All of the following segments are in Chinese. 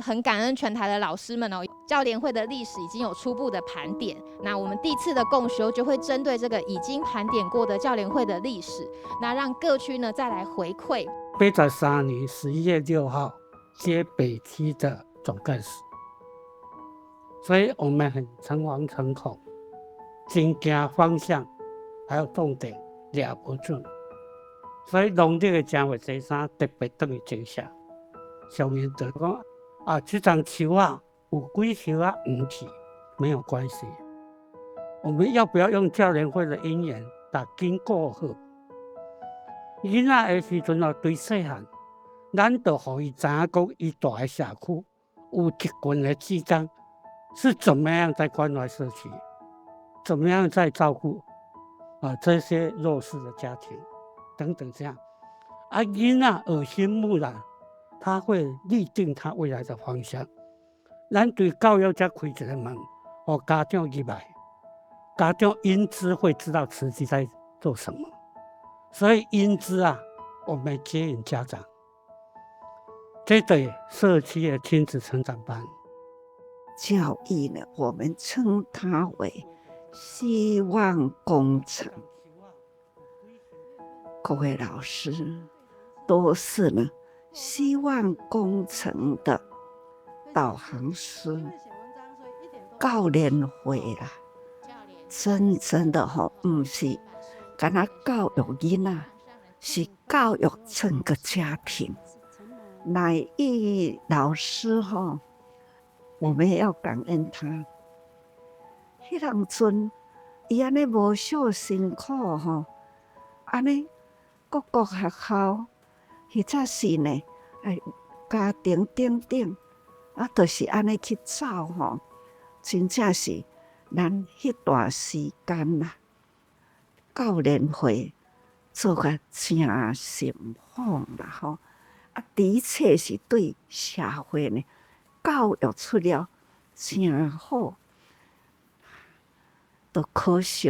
很感恩全台的老师们哦，教联会的历史已经有初步的盘点。那我们第一次的共修就会针对这个已经盘点过的教联会的历史，那让各区呢再来回馈。803年11月6号接北区的总干事，所以我们很诚惶诚恐，真惊方向还有重点抓不准，所以农历的正月13特别回去静下。上面就讲这张树啊，有几树啊唔去，没有关系。我们要不要用教联会的因缘，把经过好？囡仔的时阵对细汉，咱就让伊知影讲，伊住的社区有一群的志工是怎么样在关怀社区，怎么样在照顾这些弱势的家庭等等这样。囡仔耳濡目染，他会立定他未来的方向。咱对教育才开一个门，让家长入来，家长因之会知道慈济在做什么。所以因之我们接引家长，这对社区的亲子成长班。教育呢，我们称它为希望工程。各位老师都是呢希望工程的导航师。教联会啦，真正的不是干那教育囡仔，是教育整个家庭。乃义老师我们也要感恩他。迄当阵，伊安尼无少辛苦安尼各个学校，或者是呢，家庭等等，就是安尼去走真正是咱迄段时间啦。教联会做个真成功啦的确是对社会呢教育出了真好，都可惜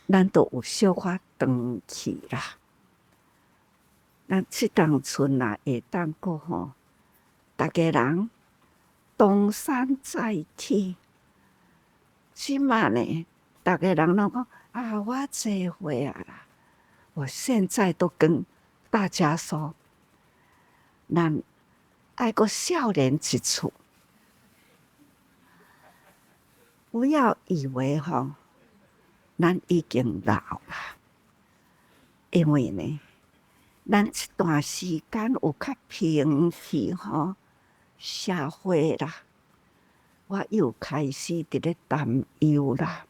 咱都有小可长去啦。咱这当阵会当过大家人东山再起。即马呢，大家人拢讲我这岁啦，我现在都跟大家说，咱爱个少年一处，不要以为咱已经老了，因为呢，咱这段时间有较平去社会啦，我又开始伫咧担忧啦，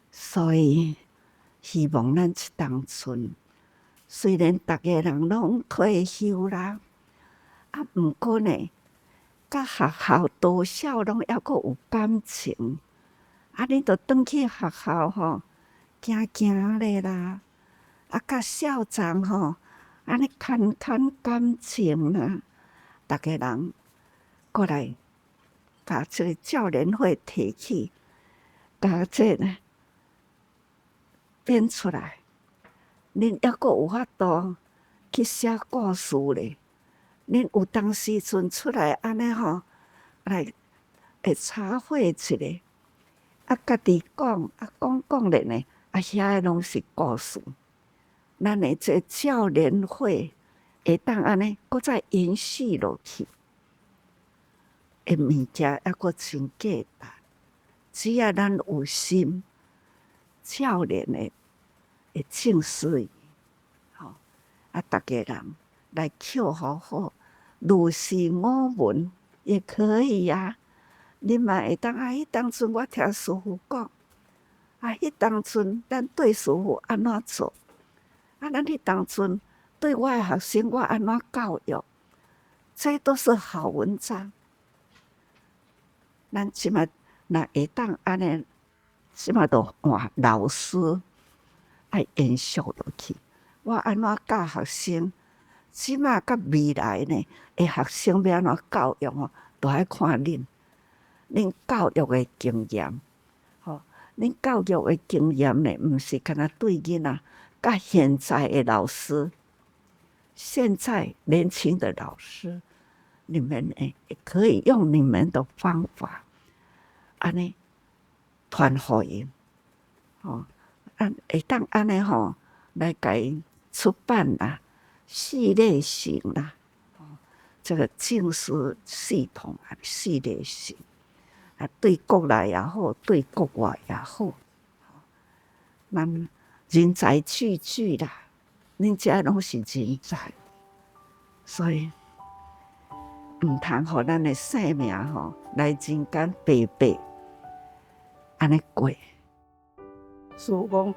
所以希望咱这当阵，虽然大家人拢退休啦，不过呢，甲学校多少拢还阁有感情。你著转去学校行行咧啦，甲校长安尼谈谈感情啦，大家人过来把这个教联会提起，把这呢编出来，恁还阁有法度去写故事咧。恁有当时阵出来安尼来会茶会一下，家己讲讲咧呢，遐拢是故事。咱的这教联会会当安尼，搁再延续落去，物件还阁真简单。只要咱有心，教联会正事，大家人来扣好，如是我闻也可以呀。你嘛会当迄当阵我听师父讲，迄当阵咱对师父安怎做？咱迄当阵对我的学生我安怎教育？这都是好文章。咱即马若会当安尼，即马都换老师爱延续落去。我安怎教学生？即马甲未来呢？学生要安怎教育都爱看恁教育的经验。恁教育的经验呢，毋是干那对囡仔，甲现在的老师，现在年轻的老师，你们呢也可以用你们的方法，安尼传给因，会当安尼吼来给出版啦、系列性啦，这个净思系统啊，系列性啊，对国内也好，对国外也好，咱人才济济啦，恁遮拢是人才，所以唔通互咱的生命吼来人间白白安尼过。师讲，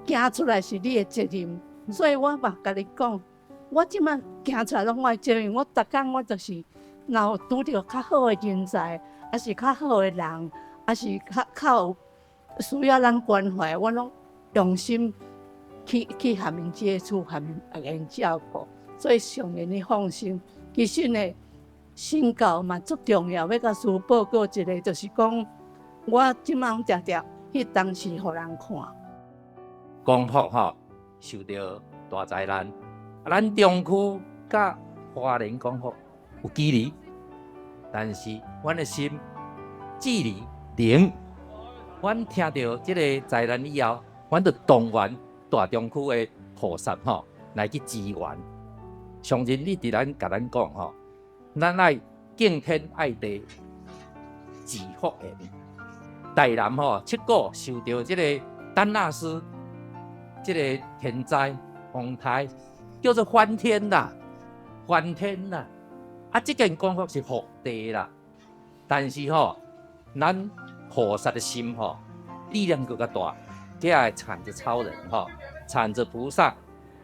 行出来是你的责任，所以我嘛甲你讲，我即摆行出来拢我的责任。我逐工我就是，若有拄着较好的人才，还是较好的人，还是较有需要咱关怀，我拢用心去和因接触，和因照顾。所以上面你放心，其实呢，信教嘛足重要。要甲师报告一个，就是讲，我即摆常常迄当时互人看。光复吼受到大灾难，咱中区甲花莲光复有距离，但是阮的心距离零。阮听到即个灾难以后，阮就动员大中区的菩萨吼来去支援。上人你伫甲咱讲吼，咱爱敬天爱地，祈福缘。台南吼七股受到即个丹纳斯即个天灾风台，叫做翻天啦，翻天啦！啊，即件功夫是福地啦，但是吼，咱菩萨的心吼，力量更加大，这下缠着超人吼，缠着菩萨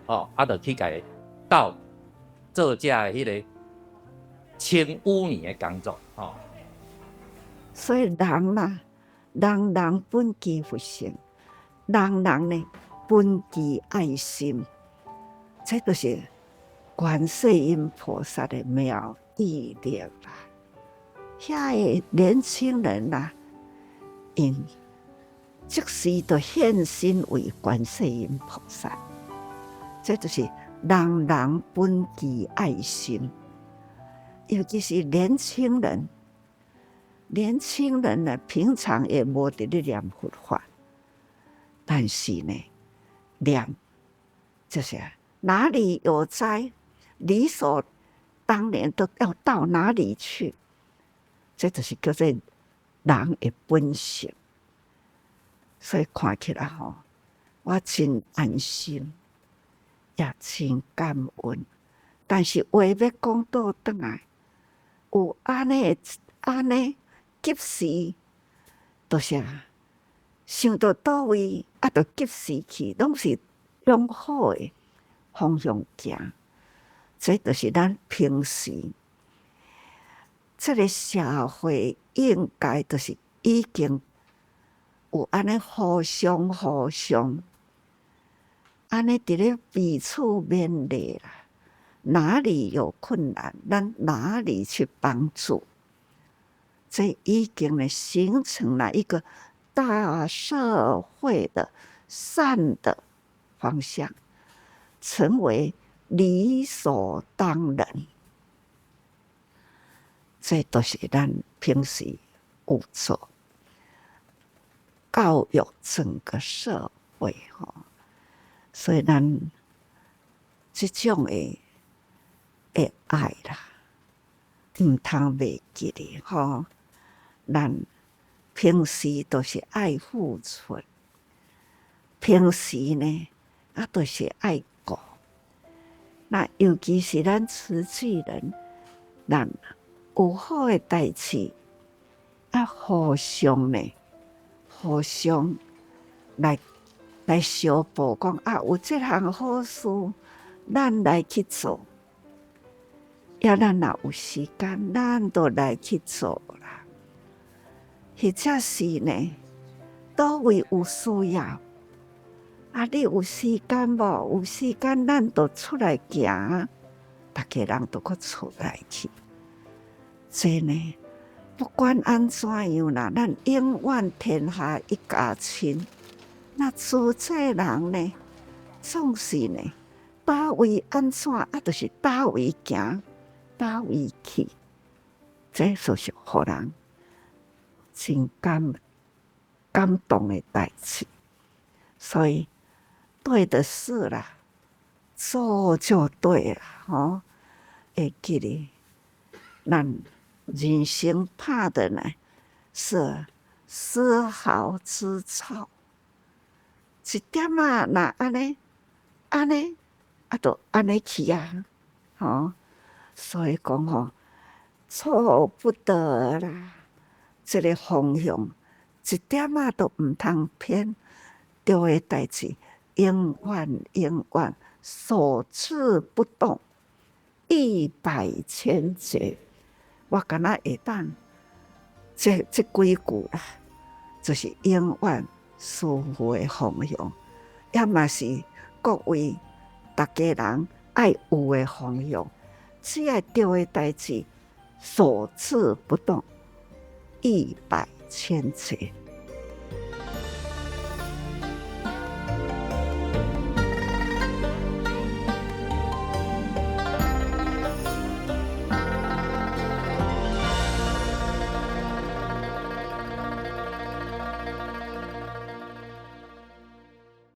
吼，就去甲斗做这迄个清污泥的工作吼。所以人啦，人本具佛性，人呢本具爱心，这就是观世音菩萨的妙力量啦。遐个年轻人啦，因即时就现身为观世音菩萨，这就是人本具爱心，尤其是年轻人。年轻人呢，平常也无伫咧念佛法，但是呢，念就是哪里有灾，理所当然都要到哪里去，这就是叫做人的本性。所以看起来吼，我真安心，也真感恩。但是话要讲倒转来，有安尼及时，就是想到倒位，就及时去，拢是向好的方向行。这就是咱平时这个社会应该就是已经有安尼互相安尼伫咧彼此勉励啦。哪里有困难，咱哪里去帮助。这已经呢形成了一个大社会的善的方向，成为理所当然。这都是咱平时有做教育整个社会吼，所以咱这种的爱啦，唔通袂记哩吼。咱平时都是爱付出，平时呢都是爱顾。那尤其是咱慈济人，咱有好的代志，互相来相补，讲有这项好事，咱来去做。要咱若有时间，咱就来去做啦。或者是呢，倒位有需要，你有时间无？有时间，咱就出来行，大家人都搁出来去。这呢，不管安怎样啦，咱永远天下一家亲。那出这人呢，总是呢，倒位安怎就是倒位行，倒伊去，这就是互人真感动的代志。所以对的事啦，做就对了，吼。会记哩，咱人生拍的呢是丝毫之草，一点啊，若安尼，就安尼去啊，吼。所以讲吼，错不得啦，这个方向一点啊都唔通偏，对的代志永远守志不动，100千劫。我敢若会当这几句啦，就是永远师父的方向，也嘛是各位大家人爱有的方向。只要对的代志，守志不动，100千劫。